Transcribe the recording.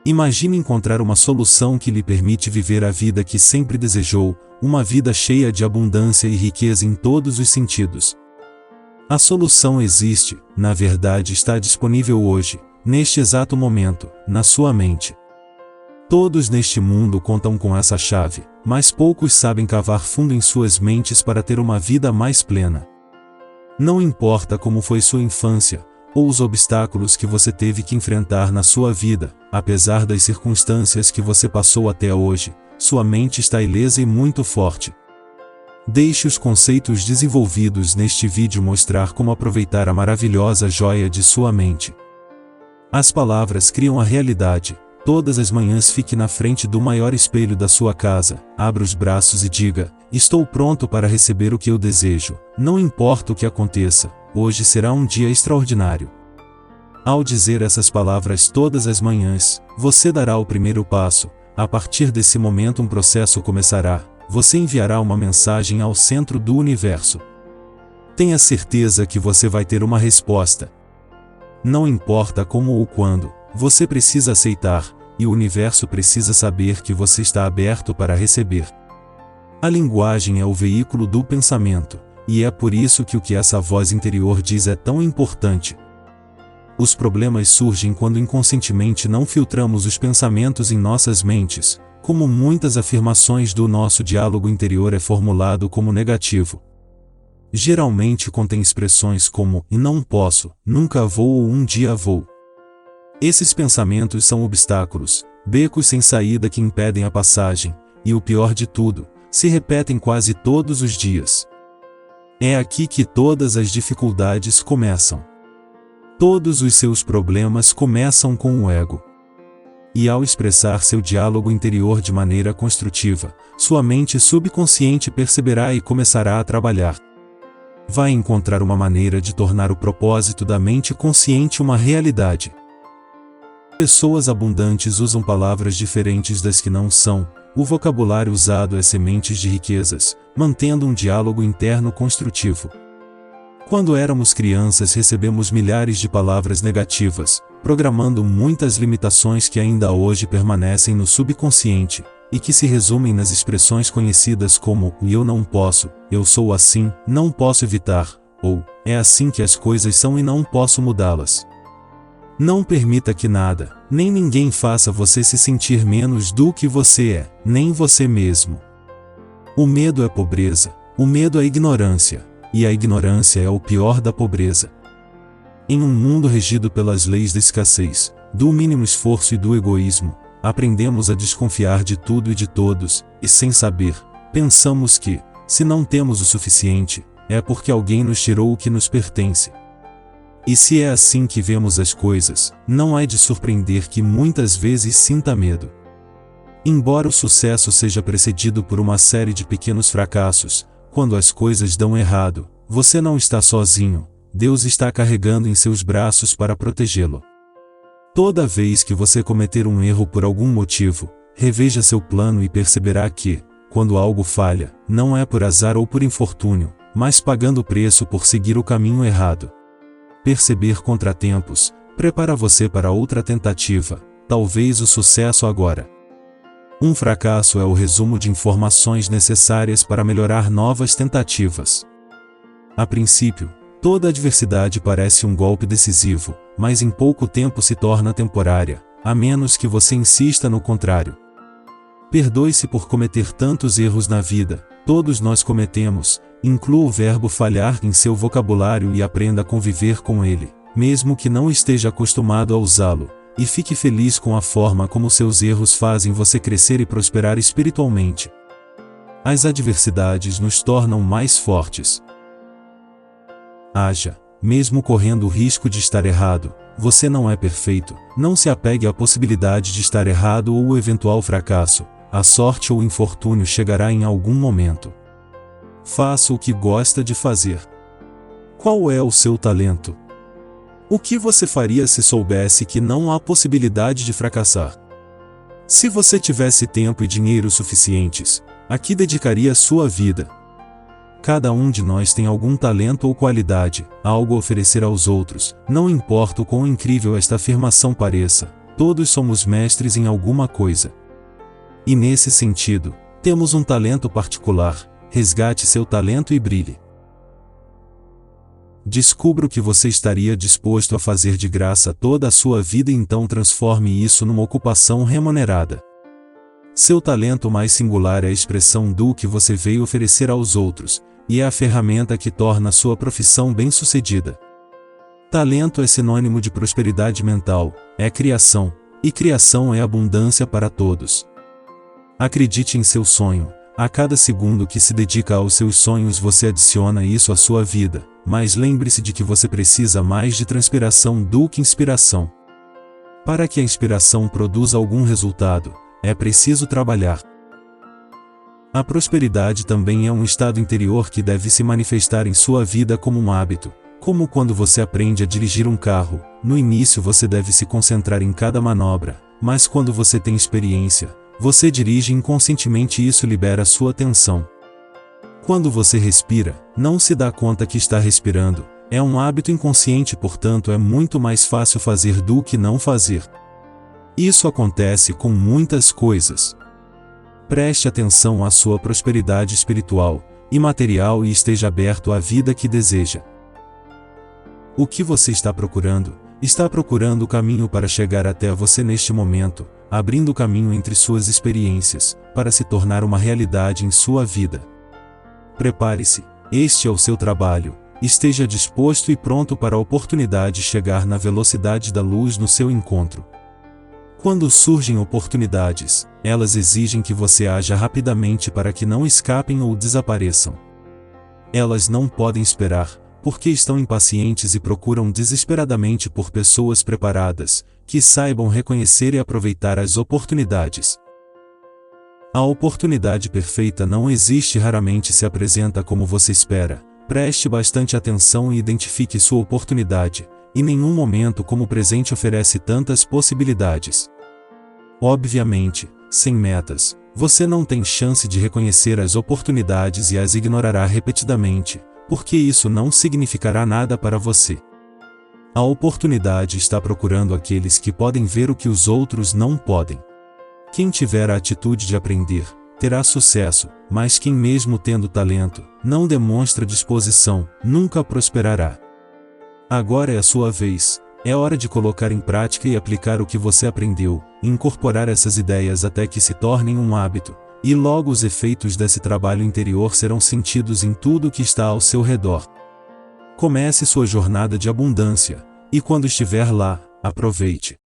Imagine encontrar uma solução que lhe permite viver a vida que sempre desejou, uma vida cheia de abundância e riqueza em todos os sentidos. A solução existe, na verdade está disponível hoje, neste exato momento, na sua mente. Todos neste mundo contam com essa chave, mas poucos sabem cavar fundo em suas mentes para ter uma vida mais plena. Não importa como foi sua infância, ou os obstáculos que você teve que enfrentar na sua vida, apesar das circunstâncias que você passou até hoje, sua mente está ilesa e muito forte. Deixe os conceitos desenvolvidos neste vídeo mostrar como aproveitar a maravilhosa joia de sua mente. As palavras criam a realidade. Todas as manhãs fique na frente do maior espelho da sua casa, abra os braços e diga: estou pronto para receber o que eu desejo, não importa o que aconteça, hoje será um dia extraordinário. Ao dizer essas palavras todas as manhãs, você dará o primeiro passo. A partir desse momento um processo começará, você enviará uma mensagem ao centro do universo. Tenha certeza que você vai ter uma resposta. Não importa como ou quando, você precisa aceitar, e o universo precisa saber que você está aberto para receber. A linguagem é o veículo do pensamento, e é por isso que o que essa voz interior diz é tão importante. Os problemas surgem quando inconscientemente não filtramos os pensamentos em nossas mentes, como muitas afirmações do nosso diálogo interior é formulado como negativo. Geralmente contém expressões como não posso, nunca vou ou um dia vou. Esses pensamentos são obstáculos, becos sem saída que impedem a passagem, e o pior de tudo, se repetem quase todos os dias. É aqui que todas as dificuldades começam. Todos os seus problemas começam com o ego. E ao expressar seu diálogo interior de maneira construtiva, sua mente subconsciente perceberá e começará a trabalhar. Vai encontrar uma maneira de tornar o propósito da mente consciente uma realidade. Pessoas abundantes usam palavras diferentes das que não são, o vocabulário usado é sementes de riquezas, mantendo um diálogo interno construtivo. Quando éramos crianças recebemos milhares de palavras negativas, programando muitas limitações que ainda hoje permanecem no subconsciente, e que se resumem nas expressões conhecidas como eu não posso, eu sou assim, não posso evitar, ou é assim que as coisas são e não posso mudá-las. Não permita que nada, nem ninguém faça você se sentir menos do que você é, nem você mesmo. O medo é pobreza, o medo é ignorância, e a ignorância é o pior da pobreza. Em um mundo regido pelas leis da escassez, do mínimo esforço e do egoísmo, aprendemos a desconfiar de tudo e de todos, e sem saber, pensamos que, se não temos o suficiente, é porque alguém nos tirou o que nos pertence. E se é assim que vemos as coisas, não é de surpreender que muitas vezes sinta medo. Embora o sucesso seja precedido por uma série de pequenos fracassos, quando as coisas dão errado, você não está sozinho, Deus está carregando em seus braços para protegê-lo. Toda vez que você cometer um erro por algum motivo, reveja seu plano e perceberá que, quando algo falha, não é por azar ou por infortúnio, mas pagando o preço por seguir o caminho errado. Perceber contratempos, prepara você para outra tentativa, talvez o sucesso agora. Um fracasso é o resumo de informações necessárias para melhorar novas tentativas. A princípio, toda adversidade parece um golpe decisivo, mas em pouco tempo se torna temporária, a menos que você insista no contrário. Perdoe-se por cometer tantos erros na vida, todos nós cometemos. Inclua o verbo falhar em seu vocabulário e aprenda a conviver com ele, mesmo que não esteja acostumado a usá-lo, e fique feliz com a forma como seus erros fazem você crescer e prosperar espiritualmente. As adversidades nos tornam mais fortes. Haja, mesmo correndo o risco de estar errado, você não é perfeito, não se apegue à possibilidade de estar errado ou o eventual fracasso, a sorte ou o infortúnio chegará em algum momento. Faça o que gosta de fazer. Qual é o seu talento? O que você faria se soubesse que não há possibilidade de fracassar? Se você tivesse tempo e dinheiro suficientes, a que dedicaria sua vida? Cada um de nós tem algum talento ou qualidade, algo a oferecer aos outros, não importa o quão incrível esta afirmação pareça, todos somos mestres em alguma coisa. E nesse sentido, temos um talento particular, resgate seu talento e brilhe. Descubra o que você estaria disposto a fazer de graça toda a sua vida e então transforme isso numa ocupação remunerada. Seu talento mais singular é a expressão do que você veio oferecer aos outros, e é a ferramenta que torna a sua profissão bem-sucedida. Talento é sinônimo de prosperidade mental, é criação, e criação é abundância para todos. Acredite em seu sonho. A cada segundo que se dedica aos seus sonhos você adiciona isso à sua vida, mas lembre-se de que você precisa mais de transpiração do que inspiração. Para que a inspiração produza algum resultado, é preciso trabalhar. A prosperidade também é um estado interior que deve se manifestar em sua vida como um hábito, como quando você aprende a dirigir um carro. No início você deve se concentrar em cada manobra, mas quando você tem experiência, você dirige inconscientemente e isso libera sua atenção. Quando você respira, não se dá conta que está respirando, é um hábito inconsciente, portanto é muito mais fácil fazer do que não fazer. Isso acontece com muitas coisas. Preste atenção à sua prosperidade espiritual e material e esteja aberto à vida que deseja. O que você está procurando? Está procurando o caminho para chegar até você neste momento, abrindo o caminho entre suas experiências, para se tornar uma realidade em sua vida. Prepare-se, este é o seu trabalho, esteja disposto e pronto para a oportunidade chegar na velocidade da luz no seu encontro. Quando surgem oportunidades, elas exigem que você haja rapidamente para que não escapem ou desapareçam. Elas não podem esperar, porque estão impacientes e procuram desesperadamente por pessoas preparadas, que saibam reconhecer e aproveitar as oportunidades. A oportunidade perfeita não existe, raramente se apresenta como você espera. Preste bastante atenção e identifique sua oportunidade, e nenhum momento como o presente oferece tantas possibilidades. Obviamente, sem metas, você não tem chance de reconhecer as oportunidades e as ignorará repetidamente, porque isso não significará nada para você. A oportunidade está procurando aqueles que podem ver o que os outros não podem. Quem tiver a atitude de aprender, terá sucesso, mas quem mesmo tendo talento, não demonstra disposição, nunca prosperará. Agora é a sua vez, é hora de colocar em prática e aplicar o que você aprendeu, e incorporar essas ideias até que se tornem um hábito, e logo os efeitos desse trabalho interior serão sentidos em tudo que está ao seu redor. Comece sua jornada de abundância, e quando estiver lá, aproveite.